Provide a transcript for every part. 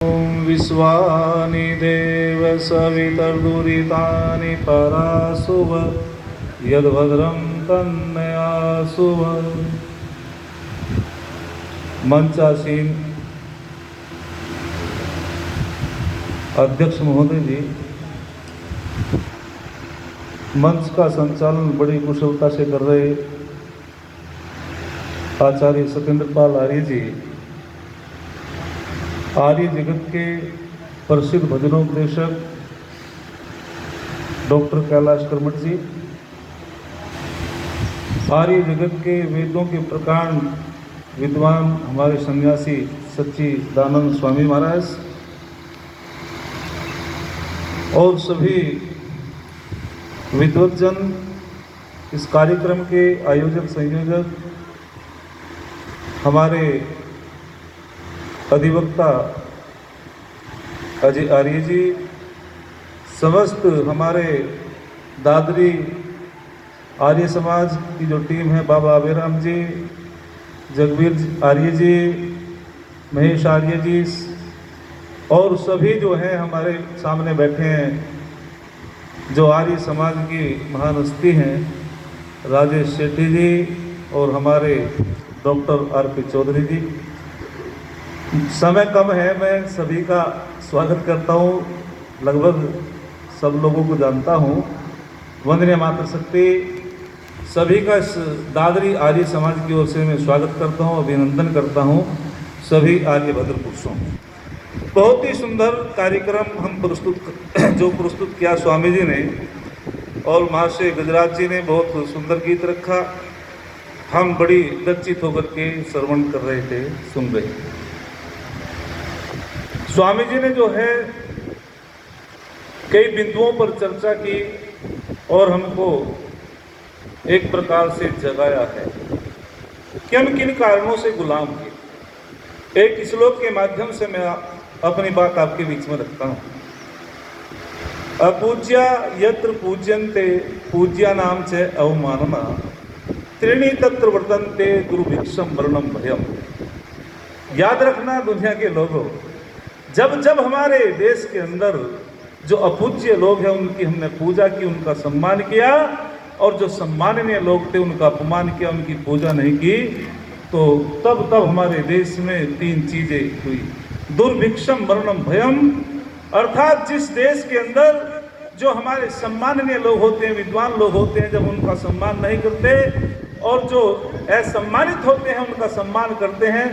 विश्वानि देव सवितर्दुरितानि परासुव यद्भद्रं तन्नयासुव। मंचासीन अध्यक्ष महोदय जी, मंच का संचालन बड़ी कुशलता से कर रहे आचार्य सत्येंद्रपाल आर्य जी, आर्य जगत के प्रसिद्ध भजनोपदेशक डॉक्टर कैलाश कर्मठ जी, आर्य जगत के वेदों के प्रकांड विद्वान हमारे सन्यासी सच्चिदानंद स्वामी महाराज और सभी विद्वज्जन, इस कार्यक्रम के आयोजक संयोजक, हमारे अधिवक्ता अजय आर्य जी, समस्त हमारे दादरी आर्य समाज की जो टीम है, बाबा अभयराम जी, जगवीर आर्य जी, महेश आर्य जी और सभी जो हैं हमारे सामने बैठे हैं, जो आर्य समाज की महान हस्ती हैं, राजेश शेट्टी जी और हमारे डॉक्टर आर.पी. चौधरी जी। समय कम है, मैं सभी का स्वागत करता हूँ, लगभग सब लोगों को जानता हूँ। वंदनीय मातृशक्ति, सभी का इस दादरी आर्य समाज की ओर से मैं स्वागत करता हूँ, अभिनंदन करता हूँ सभी आर्य भद्र पुरुषों। बहुत ही सुंदर कार्यक्रम हम प्रस्तुत किया स्वामी जी ने और महाशय गजराज जी ने बहुत सुंदर गीत रखा। हम बड़ी लज्जित होकर के श्रवण कर रहे थे, सुन रहे थे। स्वामी जी ने जो है कई बिंदुओं पर चर्चा की और हमको एक प्रकार से जगाया है कि हम किन कारणों से गुलाम थे। एक श्लोक के माध्यम से मैं अपनी बात आपके बीच में रखता हूँ। अपूज्या यत्र पूज्यन्ते पूज्या नाम च अवमानना त्रीणि तत्र वर्तन्ते दुर्भिक्षम वर्णम भयम। याद रखना दुनिया के लोगों, जब जब हमारे देश के अंदर जो अपूज्य लोग हैं उनकी हमने पूजा की, उनका सम्मान किया, और जो सम्माननीय लोग थे उनका अपमान किया, उनकी पूजा नहीं की, तो तब हमारे देश में तीन चीजें हुई। दुर्भिक्षम वर्णम भयम, अर्थात जिस देश के अंदर जो हमारे सम्माननीय लोग होते हैं, विद्वान लोग होते हैं, जब उनका सम्मान नहीं करते और जो असम्मानित होते हैं उनका सम्मान करते हैं,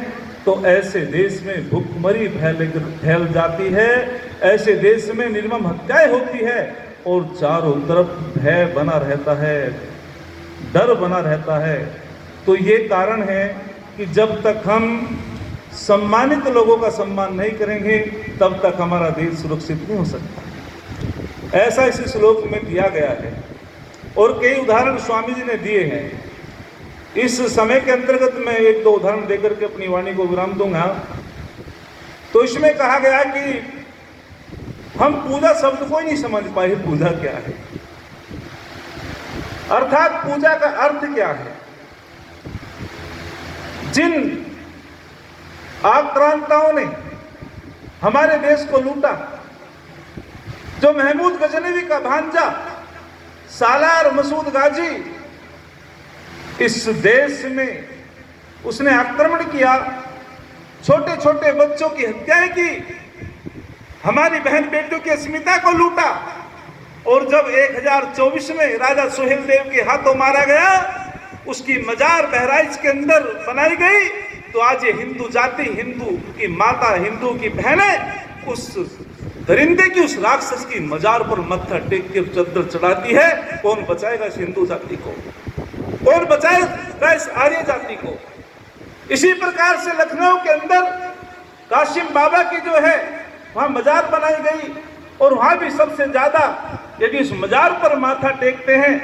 तो ऐसे देश में भुखमरी फैल जाती है, ऐसे देश में निर्मम हत्याएं होती है और चारों तरफ भय बना रहता है, डर बना रहता है। तो ये कारण है कि जब तक हम सम्मानित लोगों का सम्मान नहीं करेंगे तब तक हमारा देश सुरक्षित नहीं हो सकता। ऐसा इस श्लोक में दिया गया है और कई उदाहरण स्वामी जी ने दिए हैं। इस समय के अंतर्गत मैं एक दो उदाहरण देकर के अपनी वाणी को विराम दूंगा। तो इसमें कहा गया कि हम पूजा शब्द को ही नहीं समझ पाए, पूजा क्या है, अर्थात पूजा का अर्थ क्या है। जिन आक्रांताओं ने हमारे देश को लूटा, जो महमूद गजनवी का भांजा सालार मसूद गाजी इस देश में उसने आक्रमण किया, छोटे छोटे बच्चों की हत्याएं की, हमारी बहन बेटियों की अस्मिता को लूटा, और जब 1024 में राजा सोहेल देव के हाथों मारा गया, उसकी मजार बहराइच के अंदर बनाई गई, तो आज ये हिंदू जाति, हिंदू की माता, हिंदू की बहनें उस दरिंदे की, उस राक्षस की मजार पर मत्था टेक के चद्दर चढ़ाती है। कौन बचाएगा इस हिंदू जाति को? कौन बचाएगा इस आर्य जाति को? इसी प्रकार से लखनऊ के अंदर काशिम बाबा की जो है वहां मजार बनाई गई, और वहां भी सबसे ज्यादा यदि इस मजार पर माथा टेकते हैं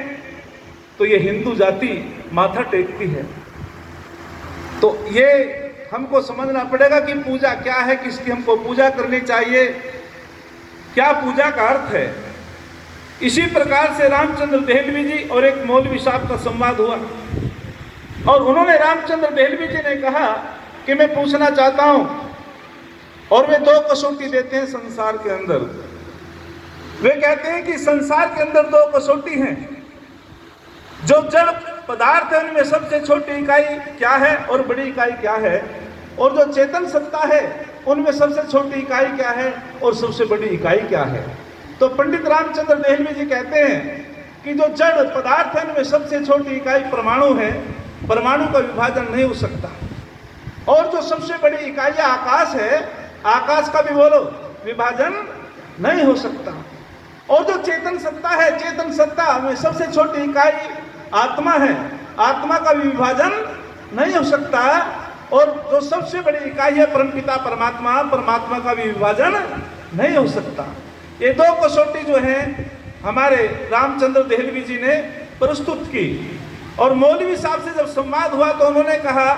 तो ये हिंदू जाति माथा टेकती है। तो ये हमको समझना पड़ेगा कि पूजा क्या है, किसकी हमको पूजा करनी चाहिए, क्या पूजा का अर्थ है। इसी प्रकार से रामचंद्र देहलवी जी और एक मौलवी साहब का संवाद हुआ, और उन्होंने, रामचंद्र देहलवी जी ने कहा कि मैं पूछना चाहता हूं, और वे दो कसौटी देते हैं संसार के अंदर। वे कहते हैं कि संसार के अंदर दो कसौटी हैं। जो जड़ पदार्थ है उनमें सबसे छोटी इकाई क्या है और बड़ी इकाई क्या है, और जो चेतन सत्ता है उनमें सबसे छोटी इकाई क्या है और सबसे बड़ी इकाई क्या है। तो पंडित रामचंद्र देहलवी जी कहते हैं कि जो जड़ पदार्थ है उनमें सबसे छोटी इकाई परमाणु है, परमाणु का विभाजन नहीं हो सकता। और जो सबसे बड़ी इकाई आकाश है, आकाश का भी बोलो विभाजन नहीं हो सकता। और जो चेतन सत्ता है, चेतन सत्ता में सबसे छोटी इकाई आत्मा है, आत्मा का भी विभाजन नहीं हो सकता। और जो सबसे बड़ी इकाई है परमपिता परमात्मा, परमात्मा का भी विभाजन नहीं हो सकता। ये दो कसौटी जो है हमारे रामचंद्र देहलवी जी ने प्रस्तुत की। और मौलवी साहब से जब संवाद हुआ तो उन्होंने कहा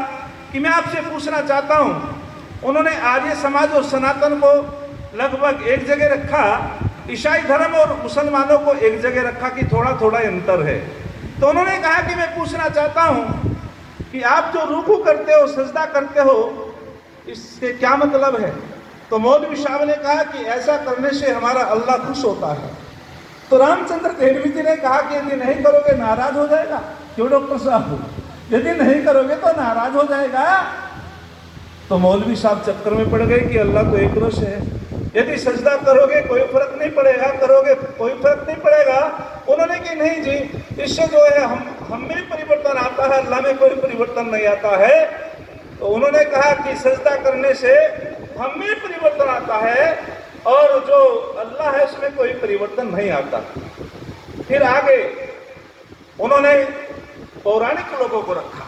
कि मैं आपसे पूछना चाहता हूँ, उन्होंने आर्य समाज और सनातन को लगभग एक जगह रखा, ईसाई धर्म और मुसलमानों को एक जगह रखा कि थोड़ा थोड़ा अंतर है। तो उन्होंने कहा कि मैं पूछना चाहता हूँ कि आप जो रुकू करते हो, सजदा करते हो, इससे क्या मतलब है। तो मौलवी साहब ने कहा कि ऐसा करने से हमारा अल्लाह खुश होता है। तो रामचंद्र देहलवी जी ने कहा कि यदि नहीं करोगे नाराज हो जाएगा। क्यों डॉक्टर साहब, यदि नहीं करोगे तो नाराज हो जाएगा। तो मौलवी साहब चक्कर में पड़ गए कि अल्लाह तो एक रस है, यदि सजदा करोगे कोई फर्क नहीं पड़ेगा, करोगे कोई फर्क नहीं पड़ेगा। उन्होंने कि नहीं जी, इससे जो है हम में परिवर्तन आता है, अल्लाह में कोई परिवर्तन नहीं आता है। तो उन्होंने कहा कि सजदा करने से हम में परिवर्तन आता है और जो अल्लाह है उसमें कोई परिवर्तन नहीं आता। फिर आगे उन्होंने पौराणिक लोगों को रखा।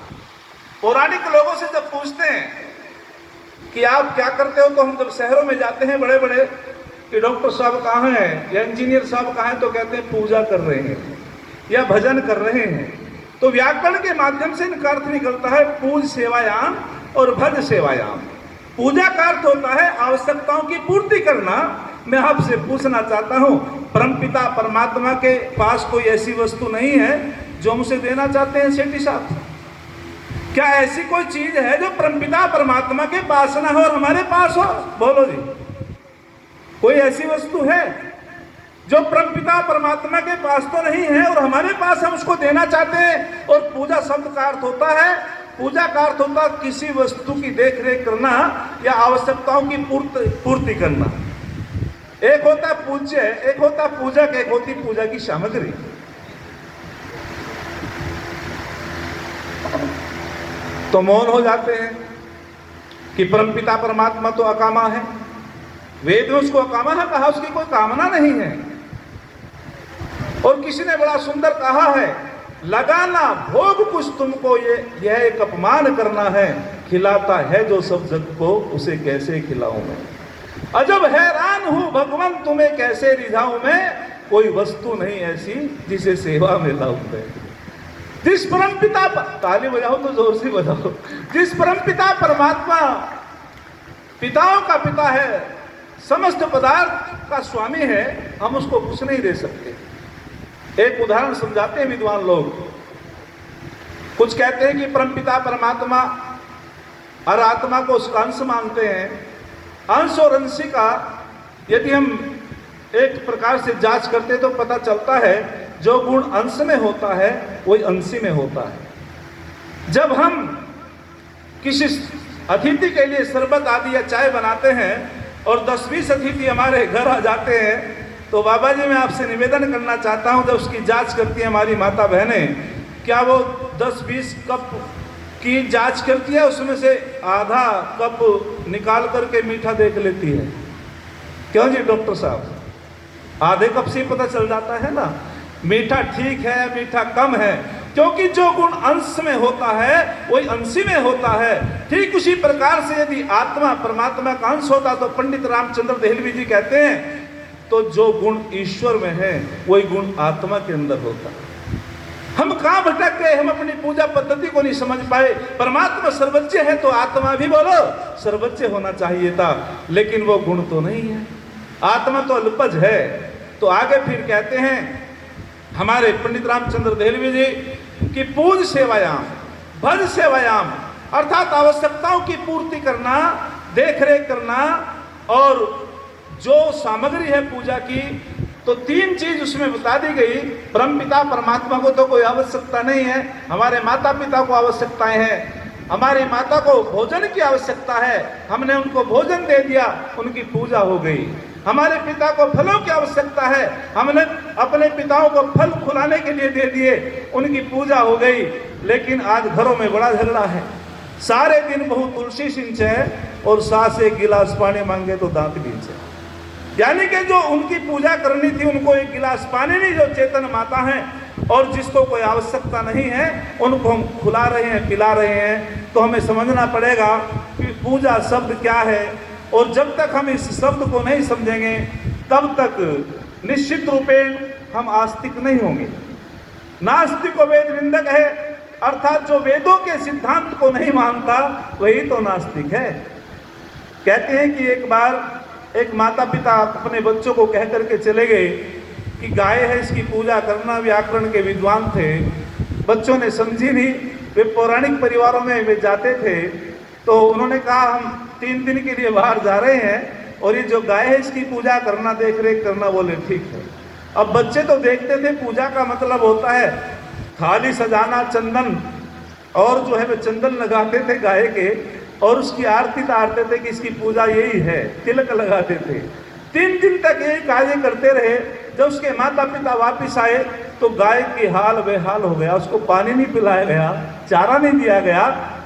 पौराणिक लोगों से जब पूछते हैं कि आप क्या करते हो, तो हम जब शहरों में जाते हैं बड़े बड़े कि डॉक्टर साहब कहाँ हैं या इंजीनियर साहब कहाँ हैं, तो कहते हैं पूजा कर रहे हैं या भजन कर रहे हैं। तो व्याकरण के माध्यम से इनका अर्थ निकलता है पूज सेवायाम और भज सेवायाम। पूजा का अर्थ होता है आवश्यकताओं की पूर्ति करना। मैं आपसे पूछना चाहता हूँ, परमपिता परमात्मा के पास कोई ऐसी वस्तु नहीं है जो हमसे देना चाहते हैं सेठी साहब? क्या ऐसी कोई चीज है जो परमपिता परमात्मा के पास ना हो और हमारे पास हो? बोलो जी, कोई ऐसी वस्तु है जो परमपिता परमात्मा के पास तो नहीं है और हमारे पास हम उसको देना चाहते हैं? और पूजा शब्द का अर्थ होता है, पूजा का अर्थ होता है किसी वस्तु की देख रेख करना या आवश्यकताओं की पूर्ति करना। एक होता है पूज्य, एक होता है पूजक, एक होती पूजा की सामग्री। तो मौन हो जाते हैं कि परमपिता परमात्मा तो अकामा है, वेद में उसको अकामा है कहा, उसकी कोई कामना नहीं है। और किसी ने बड़ा सुंदर कहा है, लगाना भोग कुछ तुमको यह एक अपमान करना है, खिलाता है जो सब जग को उसे कैसे खिलाऊं मैं। अजब हैरान हूं भगवान तुम्हें कैसे रिझाऊं मैं, कोई वस्तु नहीं ऐसी जिसे सेवा में लाऊं मैं। जिस परमपिता, ताली बजाओ तो जोर से बजाओ, जिस परमपिता परमात्मा पिताओं का पिता है, समस्त पदार्थ का स्वामी है, हम उसको कुछ नहीं दे सकते। एक उदाहरण समझाते हैं विद्वान लोग। कुछ कहते हैं कि परमपिता परमात्मा हर आत्मा को उसका अंश मानते हैं। अंश और अंशी का यदि हम एक प्रकार से जांच करते तो पता चलता है जो गुण अंश में होता है वही अंशी में होता है। जब हम किसी अतिथि के लिए शरबत आदि या चाय बनाते हैं और 10-20 अतिथि हमारे घर आ जाते हैं, तो बाबा जी मैं आपसे निवेदन करना चाहता हूं, जब उसकी जांच करती है हमारी माता बहनें, क्या वो 10-20 कप की जांच करती है, उसमें से आधा कप निकाल करके मीठा देख लेती है? क्यों जी डॉक्टर साहब? आधे कप से पता चल जाता है ना मीठा ठीक है मीठा कम है, क्योंकि जो गुण अंश में होता है वही अंशी में होता है। ठीक उसी प्रकार से यदि आत्मा परमात्मा का अंश होता तो पंडित रामचंद्र देहलवी जी कहते हैं तो जो गुण ईश्वर में है वही गुण आत्मा के अंदर होता है। हम कहाँ भटक गए, हम अपनी पूजा पद्धति को नहीं समझ पाए। परमात्मा सर्वोच्च है तो आत्मा भी बोलो सर्वोच्च होना चाहिए था, लेकिन वो गुण तो नहीं है, आत्मा तो अल्पज है। तो आगे फिर कहते हैं हमारे पंडित रामचंद्र देहलवी जी कि पूज सेवायाम भज सेवायाम, अर्थात आवश्यकताओं की पूर्ति करना, देख रेख करना, और जो सामग्री है पूजा की, तो 3 चीज उसमें बता दी गई। परमपिता परमात्मा को तो कोई आवश्यकता नहीं है, हमारे माता पिता को आवश्यकताएं हैं, हमारी माता को भोजन की आवश्यकता है, हमने उनको भोजन दे दिया, उनकी पूजा हो गई। हमारे पिता को फलों की आवश्यकता है, हमने अपने पिताओं को फल खिलाने के लिए दे दिए, उनकी पूजा हो गई। लेकिन आज घरों में बड़ा झगड़ा है, सारे दिन बहू तुलसी सिंचे और सास एक गिलास पानी मांगे तो दांत बींचे। यानी कि जो उनकी पूजा करनी थी उनको एक गिलास पानी नहीं, जो चेतन माता है और जिसको कोई आवश्यकता नहीं है उनको हम खिला रहे हैं, पिला रहे हैं। तो हमें समझना पड़ेगा कि पूजा शब्द क्या है, और जब तक हम इस शब्द को नहीं समझेंगे तब तक निश्चित रूपेण हम आस्तिक नहीं होंगे। नास्तिक वेद निंदक है, अर्थात जो वेदों के सिद्धांत को नहीं मानता वही तो नास्तिक है। कहते हैं कि एक बार एक माता पिता अपने बच्चों को कह करके चले गए कि गाय है, इसकी पूजा करना। व्याकरण के विद्वान थे, बच्चों ने समझी नहीं, वे पौराणिक परिवारों में वे जाते थे, तो उन्होंने कहा हम 3 दिन के लिए बाहर जा रहे हैं और ये जो गाय है इसकी पूजा करना, देख रेख करना। बोले ठीक है। अब बच्चे तो देखते थे पूजा का मतलब होता है थाली सजाना, चंदन, और जो है वे चंदन लगाते थे गाय के और उसकी आरती तारते थे कि इसकी पूजा यही है, तिलक लगाते थे। 3 दिन तक यही कार्य करते रहे। जब उसके माता पिता वापिस आए तो गाय की हाल बेहाल हो गया, उसको पानी नहीं पिलाया गया, चारा नहीं दिया गया।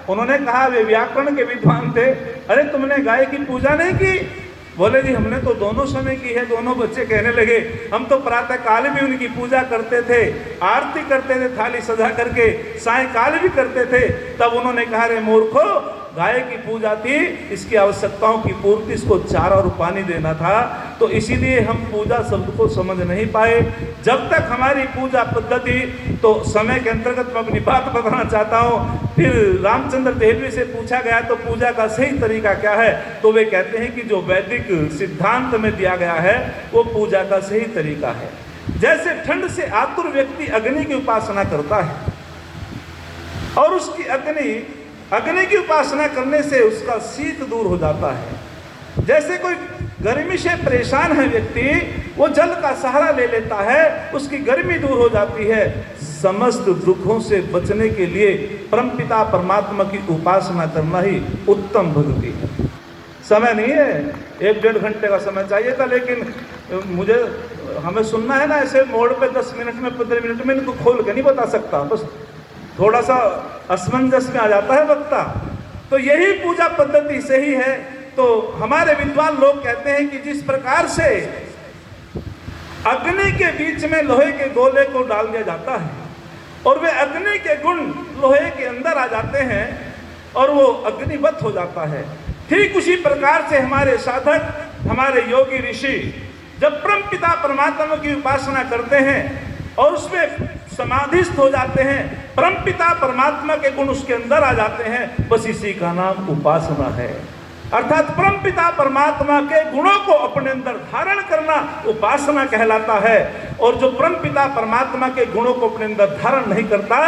उन्होंने कहा, वे व्याकरण के विद्वान थे, अरे तुमने गाय की पूजा नहीं की? बोले जी हमने तो दोनों समय की है। दोनों बच्चे कहने लगे हम तो प्रातः काल भी उनकी पूजा करते थे, आरती करते थे थाली सजा करके, सायंकाल भी करते थे। तब उन्होंने कहा, रे मूर्खो, गाय की पूजा थी, इसकी आवश्यकताओं की पूर्ति, इसको चारा और पानी देना था। तो इसीलिए हम पूजा शब्द को समझ नहीं पाए। जब तक हमारी पूजा पद्धति, तो समय के अंतर्गत मैं अपनी बात बताना चाहता हूँ। फिर रामचंद्र देहलवी से पूछा गया तो पूजा का सही तरीका क्या है, तो वे कहते हैं कि जो वैदिक सिद्धांत में दिया गया है वो पूजा का सही तरीका है। जैसे ठंड से आतुर व्यक्ति अग्नि की उपासना करता है और उसकी अग्नि की उपासना करने से उसका शीत दूर हो जाता है। जैसे कोई गर्मी से परेशान है व्यक्ति, वो जल का सहारा ले लेता है, उसकी गर्मी दूर हो जाती है। समस्त दुखों से बचने के लिए परमपिता परमात्मा की उपासना करना ही उत्तम भक्ति है। समय नहीं है, 1-1.5 घंटे का समय चाहिए था, लेकिन हमें सुनना है ना, ऐसे मोड़ पे 10 मिनट में 15 मिनट में इनको खोल के नहीं बता सकता, बस थोड़ा सा असमंजस में आ जाता है वक्ता। तो यही पूजा पद्धति सही है। तो हमारे विद्वान लोग कहते हैं कि जिस प्रकार से अग्नि के बीच में लोहे के गोले को डाल दिया जाता है और वे अग्नि के गुण लोहे के अंदर आ जाते हैं और वो अग्निवत हो जाता है, ठीक उसी प्रकार से हमारे साधक, हमारे योगी ऋषि जब परमपिता परमात्मा की उपासना करते हैं और उसमें समाधिस्थ हो जाते हैं, परमपिता परमात्मा के गुण उसके अंदर आ जाते हैं, बस इसी का नाम उपासना है। अर्थात परमपिता परमात्मा के गुणों को अपने अंदर धारण करना उपासना कहलाता है। और जो परमपिता परमात्मा के गुणों को अपने अंदर धारण नहीं करता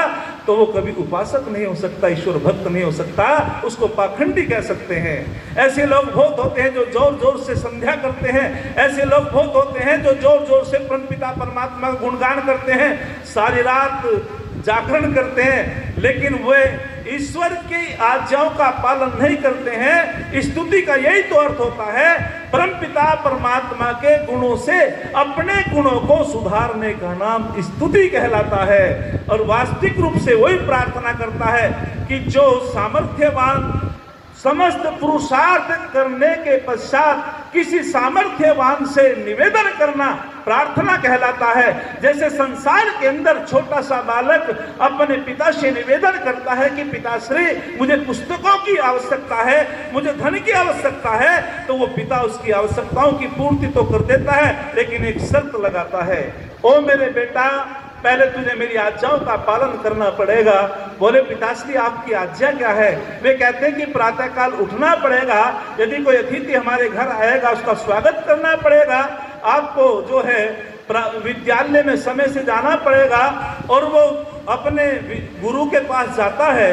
तो वो कभी उपासक नहीं हो सकता, ईश्वर भक्त नहीं हो सकता, उसको पाखंडी कह सकते हैं। ऐसे लोग बहुत होते हैं जो जोर जोर से संध्या करते हैं, ऐसे लोग बहुत होते हैं जो जोर जोर से परमपिता परमात्मा का गुणगान करते हैं, सारी रात जागरण करते हैं, लेकिन वे ईश्वर की आज्ञाओं का पालन नहीं करते हैं। स्तुति का यही तो अर्थ होता है, परमपिता परमात्मा के गुणों से अपने गुणों को सुधारने का नाम स्तुति कहलाता है। और वास्तविक रूप से वही प्रार्थना करता है कि जो सामर्थ्यवान समस्त पुरुषार्थ करने के पश्चात किसी सामर्थ्यवान से निवेदन करना प्रार्थना कहलाता है। जैसे संसार के अंदर छोटा सा बालक अपने पिता से निवेदन करता है कि पिताश्री मुझे पुस्तकों की आवश्यकता है, मुझे धन की आवश्यकता है, तो वो पिता उसकी आवश्यकताओं की पूर्ति तो कर देता है, लेकिन एक शर्त लगाता है, ओ मेरे बेटा पहले तुझे मेरी आज्ञाओं का पालन करना पड़ेगा। बोले पिताश्री आपकी आज्ञा क्या है? वे कहते हैं कि प्रातःकाल उठना पड़ेगा, यदि कोई अतिथि हमारे घर आएगा उसका स्वागत करना पड़ेगा, आपको जो है विद्यालय में समय से जाना पड़ेगा और वो अपने गुरु के पास जाता है।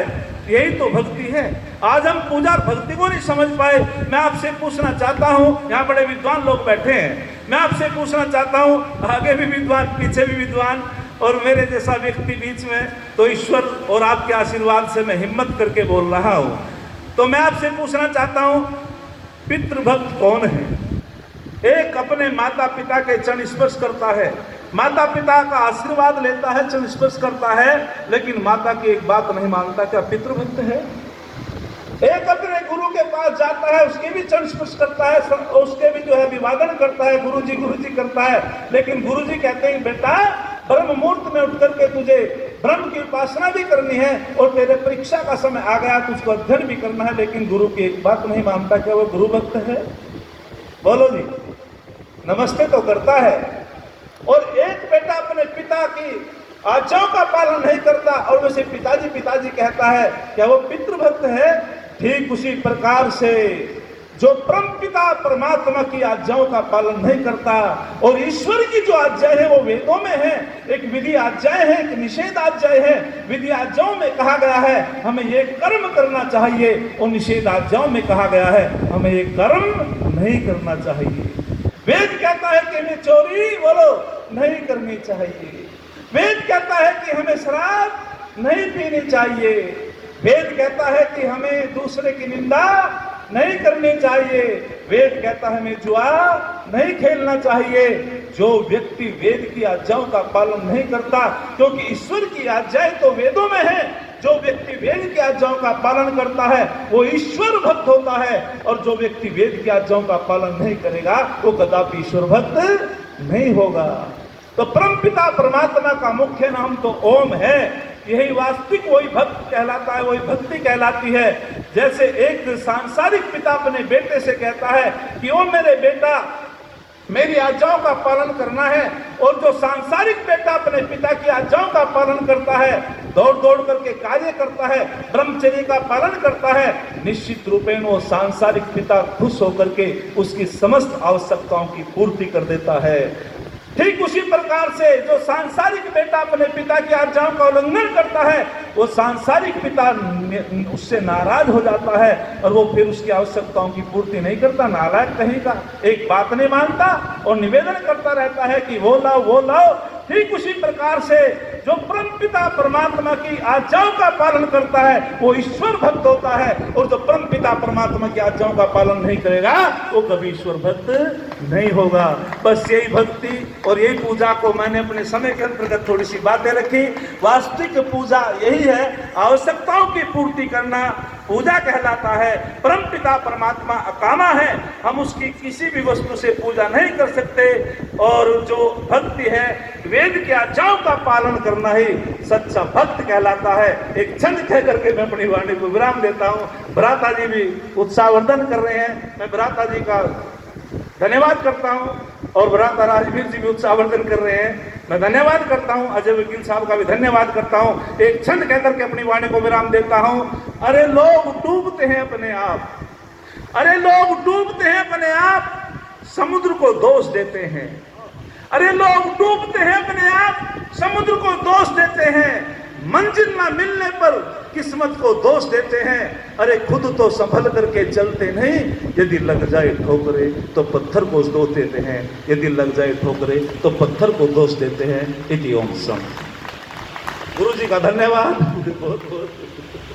यही तो भक्ति है। आज हम पूजा और भक्ति को नहीं समझ पाए। मैं आपसे पूछना चाहता हूँ, यहाँ बड़े विद्वान लोग बैठे हैं, मैं आपसे पूछना चाहता हूँ, आगे भी विद्वान पीछे भी विद्वान और मेरे जैसा व्यक्ति बीच में, तो ईश्वर और आपके आशीर्वाद से मैं हिम्मत करके बोल रहा हूँ। तो मैं आपसे पूछना चाहता हूँ, पितृभक्त कौन है? एक अपने माता पिता के चरण स्पर्श करता है, माता पिता का आशीर्वाद लेता है, चरण स्पर्श करता है, लेकिन माता की एक बात नहीं मानता, क्या पितृभक्त है? एक अपने गुरु के पास जाता है, उसके भी चरण स्पर्श करता है, उसके भी जो है अभिवादन करता है, गुरुजी करता है, लेकिन गुरुजी कहते हैं बेटा ब्रह्म मुहूर्त में उठ करके तुझे ब्रह्म की उपासना भी करनी है और तेरे परीक्षा का समय आ गया, तुझको अध्ययन भी करना है, लेकिन गुरु की एक बात नहीं मानता। क्या वो गुरु भक्त है? बोलो जी। नमस्ते तो करता है। और एक बेटा अपने पिता की आज्ञाओं का पालन नहीं करता और वैसे पिताजी कहता है, क्या वो पितृभक्त है? ठीक उसी प्रकार से जो परम पिता परमात्मा की आज्ञाओं का पालन नहीं करता, और ईश्वर की जो आज्ञाएं है वो वेदों में है, एक विधि आज्ञाएं है, एक निषेध आज्ञाएं है। विधि आज्ञाओं में कहा गया है हमें ये कर्म करना चाहिए, और निषेध आज्ञाओं में कहा गया है हमें ये कर्म नहीं करना चाहिए। वेद कहता है कि हमें चोरी बोलो नहीं करनी चाहिए, वेद कहता है कि हमें शराब नहीं पीनी चाहिए, वेद कहता है कि हमें दूसरे की निंदा नहीं करनी चाहिए, वेद कहता है हमें जुआ नहीं खेलना चाहिए। जो व्यक्ति वेद की आज्ञाओं का पालन नहीं करता, क्योंकि ईश्वर की आज्ञाएं तो वेदों में है, जो व्यक्ति वेद की आज्ञाओं का पालन करता है वो ईश्वर भक्त होता है, और जो व्यक्ति वेद की आज्ञाओं का पालन नहीं करेगा वो कदापि ईश्वर भक्त नहीं होगा। तो परमपिता परमात्मा का मुख्य नाम तो ओम है, यही वास्तविक वही भक्त कहलाता है, वही भक्ति कहलाती है। जैसे एक सांसारिक पिता अपने बेटे से कहता है कि ओ मेरे बेटा मेरी आज्ञाओं का पालन करना है, और जो सांसारिक बेटा अपने पिता की आज्ञाओं का पालन करता है, दौड़ करके कार्य करता है, ब्रह्मचर्य का पालन करता है, निश्चित रूपेण वो सांसारिक पिता खुश होकर के उसकी समस्त आवश्यकताओं की पूर्ति कर देता है। ठीक उसी प्रकार से जो सांसारिक बेटा अपने पिता की आज्ञाओं का उल्लंघन करता है, वो सांसारिक पिता उससे नाराज हो जाता है और वो फिर उसकी आवश्यकताओं की पूर्ति नहीं करता, नालायक कहीं का, एक बात नहीं मानता और निवेदन करता रहता है कि वो लाओ। ठीक उसी प्रकार से जो परमपिता परमात्मा की आज्ञाओं का पालन करता है वो ईश्वर भक्त होता है, और जो परमपिता परमात्मा की आज्ञाओं का पालन नहीं करेगा वो कभी ईश्वर भक्त नहीं होगा। बस यही भक्ति और यही पूजा को मैंने अपने समय के अंतर्गत थोड़ी सी बातें रखी। वास्तविक पूजा यही है, आवश्यकताओं की पूर्ति करना पूजा कहलाता है। परमपिता परमात्मा अकामा है, हम उसकी किसी भी वस्तु से पूजा नहीं कर सकते, और जो भक्ति है वेद की आज्ञाओं का पालन करना ही सच्चा भक्त कहलाता है। एक छंद कह करके मैं अपनी वाणी को विराम देता हूँ। भ्राता जी भी उत्साहवर्धन कर रहे हैं, मैं भ्राता जी का धन्यवाद करता हूँ, और भ्राता राजवीर जी भी उत्साहवर्धन कर रहे हैं, मैं धन्यवाद करता हूँ। अजय वकील साहब का भी धन्यवाद करता हूँ। एक छंद कहकर के अपनी वाणी को विराम देता हूँ। अरे लोग डूबते हैं अपने आप, अरे लोग डूबते हैं अपने आप, समुद्र को दोष देते हैं। अरे लोग डूबते हैं अपने आप, समुद्र को दोष देते हैं, मंजिल ना मिलने पर किस्मत को दोष देते हैं। अरे खुद तो संभल करके चलते नहीं, यदि लग जाए ठोकरे तो पत्थर को दोष देते हैं, यदि लग जाए ठोकरे तो पत्थर को दोष देते हैं। इति ओम सम। गुरु जी का धन्यवाद बहुत बहुत।